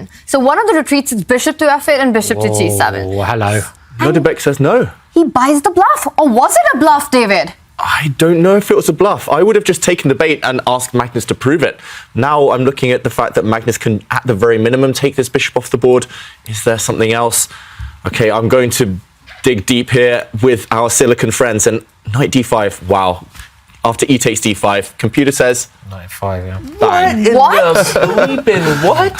f7. So one of the retreats is bishop to f8 and bishop to g7. Oh, hello. Nordebek says no. He buys the bluff. Or was it a bluff, David? I don't know if it was a bluff. I would have just taken the bait and asked Magnus to prove it. Now I'm looking at the fact that Magnus can, at the very minimum, take this bishop off the board. Is there something else? Okay, I'm going to dig deep here with our silicon friends. And knight d5, wow. After e takes d5, computer says... Knight 5, yeah. Bang. What?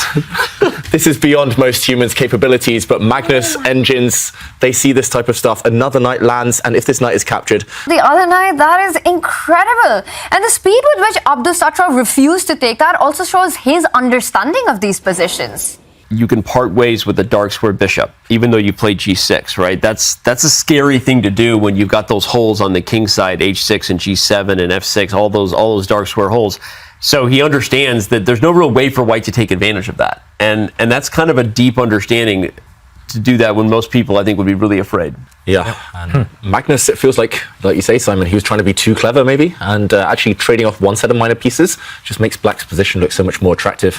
This is beyond most humans' capabilities, but Magnus engines, they see this type of stuff. Another knight lands, and if this knight is captured... The other knight, that is incredible. And the speed with which Abdusattor refused to take that also shows his understanding of these positions. You can part ways with the dark square bishop, even though you play g6, right? That's a scary thing to do when you've got those holes on the king side, h6 and g7 and f6, all those dark square holes. So he understands that there's no real way for white to take advantage of that. And that's kind of a deep understanding to do that when most people, I think, would be really afraid. Yeah, and Magnus, it feels like you say, Simon, he was trying to be too clever, maybe, and actually trading off one set of minor pieces just makes Black's position look so much more attractive.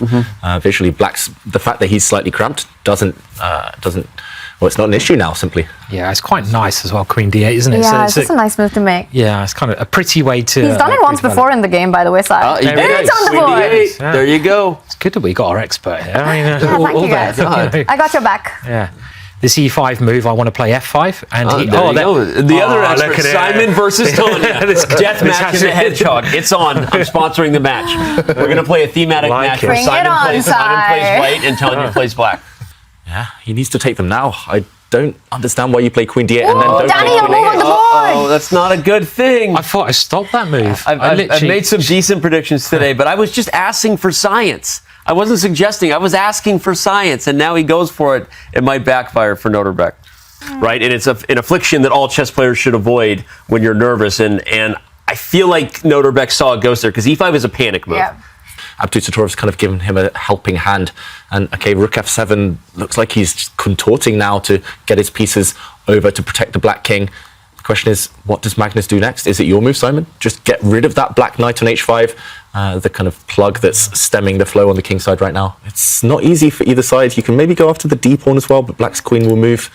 Visually, the fact that he's slightly cramped doesn't, well, it's not an issue now, simply. Yeah, it's quite nice as well, Queen d8, isn't it? Yeah, it's just a nice move to make. Yeah, it's kind of a pretty way to... He's done it once before in the game, by the way, Si. It's on the board. Yeah. There you go. It's good that we got our expert here. I mean, thank you, guys. that. I got your back. Yeah. This e5 move, I want to play f5. And The other expert, Simon versus Tanya. Death match in the hedgehog. It's on. I'm sponsoring the match. We're going to play a thematic match where Bring Simon plays Si. white and Tanya plays black. Yeah, he needs to take them now. I don't understand why you play Queen d8 and then don't Danny, play you're Queen moving a8. the board. Oh, that's not a good thing. I thought I stopped that move. I've made some decent predictions today, but I was just asking for science. I wasn't suggesting, I was asking for science, and now he goes for it. It might backfire for Nordebek, right? And it's an affliction that all chess players should avoid when you're nervous, and I feel like Nordebek saw a ghost there, because e5 is a panic move. Yeah. Abdusattorov's kind of given him a helping hand. And okay, rook f7 looks like he's just contorting now to get his pieces over to protect the black king. The question is, what does Magnus do next? Is it your move, Simon? Just get rid of that black knight on h5, the kind of plug that's stemming the flow on the king side right now. It's not easy for either side. You can maybe go after the d pawn as well, but black's queen will move.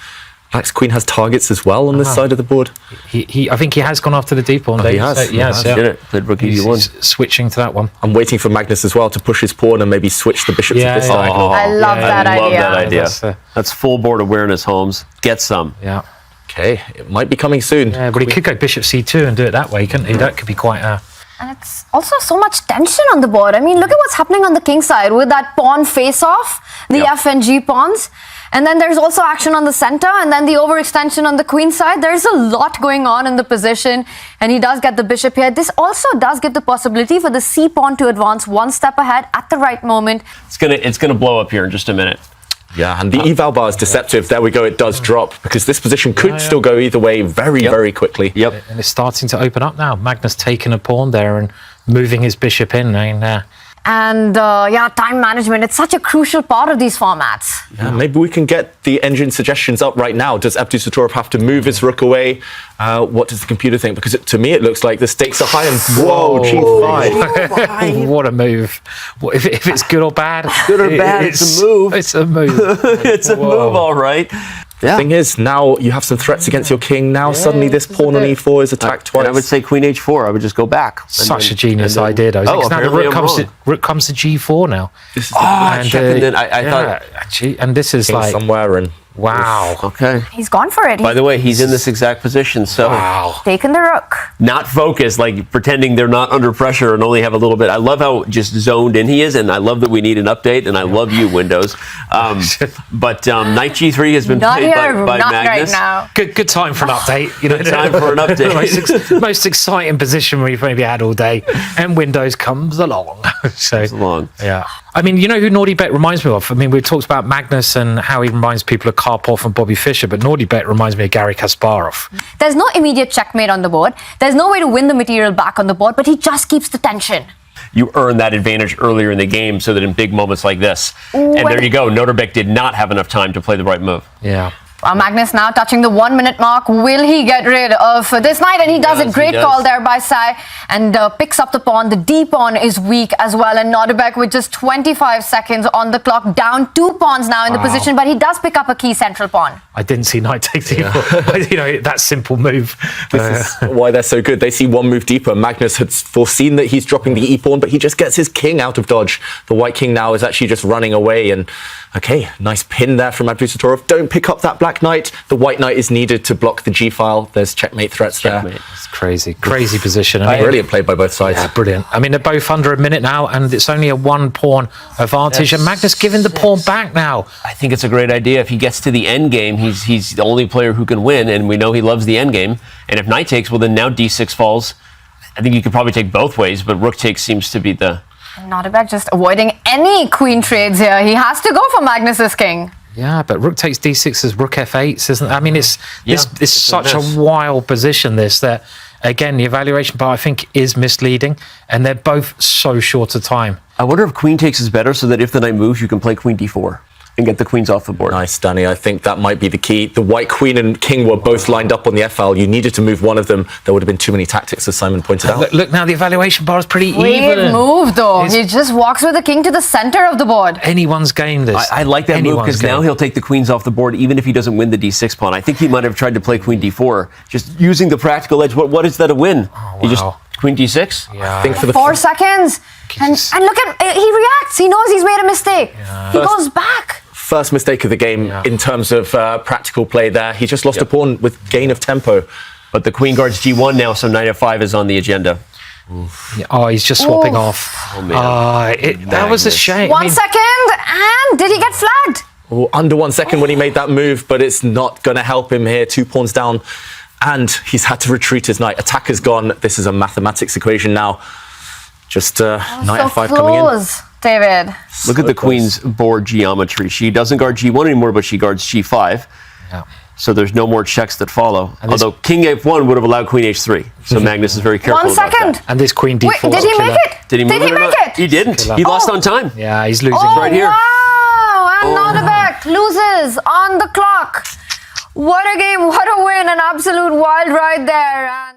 Black's queen has targets as well on this side of the board. I think he has gone after the d pawn. He has. So, yes, Did it. Played rook He's e1. switching to that one. I'm waiting for Magnus as well to push his pawn and maybe switch the bishop to this side. I love that I idea. love that idea. That's, That's full board awareness, Holmes. Get some. Yeah. Okay, it might be coming soon. Yeah, but he could go bishop c2 and do it that way, couldn't he? That could be quite And it's also so much tension on the board. I mean, look at what's happening on the king side with that pawn face-off, the f and g pawns. And then there's also action on the center, and then the overextension on the queen side. There's a lot going on in the position, and he does get the bishop here. This also does give the possibility for the c pawn to advance one step ahead at the right moment. It's gonna blow up here in just a minute. Yeah, and the eval bar is deceptive. There we go, it does drop, because this position could still go either way very quickly. Yep. And it's starting to open up now. Magnus taking a pawn there and moving his bishop in. I mean, And yeah, time management, it's such a crucial part of these formats. Yeah, maybe we can get the engine suggestions up right now. Does Abdusattorov have to move his rook away? What does the computer think? Because to me, it looks like the stakes are high and whoa, g5. what a move. If it's good or bad. Good or bad, it's a move. It's a move. It's a move, all right. The thing is, now you have some threats against your king. Now suddenly this pawn on e4 is attacked twice. And I would say queen h4. I would just go back. Such a genius idea, though. Oh, now the rook comes to g4 now. This is I thought... Actually, and this is king like... somewhere and... Wow. Okay. He's gone for it. By the way, he's in this exact position, so... Wow. Taken the rook. Not focused, like pretending they're not under pressure and only have a little bit. I love how just zoned in he is, and I love that we need an update, and I love you, Windows. But knight g3 has been played by not Magnus. right now. Good time for an update. You know, Good time for an update. most exciting position we've maybe had all day, and Windows comes along. So Long. yeah. I mean, you know who Nordebek reminds me of? I mean, we've talked about Magnus and how he reminds people of Karpov and Bobby Fischer, but Nordebek reminds me of Garry Kasparov. There's no immediate checkmate on the board. There's no way to win the material back on the board, but he just keeps the tension. You earn that advantage earlier in the game so that in big moments like this. And there you go. Nordebek did not have enough time to play the right move. Yeah. Magnus now touching the 1 minute mark. Will he get rid of this knight? And he does it. Great call there by Sai. And picks up the pawn. The D pawn is weak as well. And Nordebek with just 25 seconds on the clock. Down 2 pawns now in the position. But he does pick up a key central pawn. I didn't see knight take d4. You know, that simple move. This is why they're so good. They see one move deeper. Magnus had foreseen that he's dropping the e-pawn, but he just gets his king out of dodge. The white king now is actually just running away. And okay, nice pin there from Abdusattorov. Don't pick up that black knight. The white knight is needed to block the g-file. There's checkmate threats there. It's crazy position. I mean, Brilliant play by both sides. Yeah, brilliant. I mean, they're both under a minute now, and it's only a 1 pawn advantage. And Magnus giving the pawn back now. I think it's a great idea. If he gets to the end game, he's the only player who can win, and we know he loves the end game. And if knight takes, well, then now d6 falls. I think you could probably take both ways, but rook takes seems to be the... Nordebek just avoiding any queen trades here. He has to go for Magnus's king. Yeah, but rook takes d6 as rook f8, isn't it? I mean, it's such a wild position, this, that, again, the evaluation part, I think, is misleading, and they're both so short a time. I wonder if queen takes is better, so that if the knight moves, you can play queen d4 and get the queens off the board. Nice, Danny. I think that might be the key. The white queen and king were both lined up on the f-file. You needed to move one of them. There would have been too many tactics, as Simon pointed out. Look now, the evaluation bar is pretty Great even. move, though. It's- He just walks with the king to the center of the board. Anyone's game, this. I like that move Anyone's because now game. he'll take the queens off the board even if he doesn't win the d6 pawn. I think he might have tried to play queen d4, just using the practical edge. What is that a win? He just wow. queen d6? Yeah. I think for the 4 seconds. And look at, he reacts. He knows he's made a mistake. He goes back. first mistake of the game in terms of practical play there. He just lost a pawn with gain of tempo. But the queen guards g1 now, so knight f5 is on the agenda. Yeah, oh, he's just swapping Oof. off. Oh, man. That was a Magnus. shame. 1 second, and did he get flagged? Well, under 1 second when he made that move, but it's not going to help him here. 2 pawns down, and he's had to retreat his knight. Attacker's gone. This is a mathematics equation now. Just knight So f5 coming in. close, David. Look at the close. queen's board geometry. She doesn't guard g1 anymore, but she guards g5. Yeah. So there's no more checks that follow. this- Although king f1 would have allowed queen h3. So Magnus is very careful 1 about second. that. And this queen d4. Wait, did he make it? Did he move it or make not? it? He didn't. Killer. He lost Oh. on time. Yeah, he's losing. Oh, right here. wow. And Nordebek loses on the clock. What a game, what a win, an absolute wild ride there. And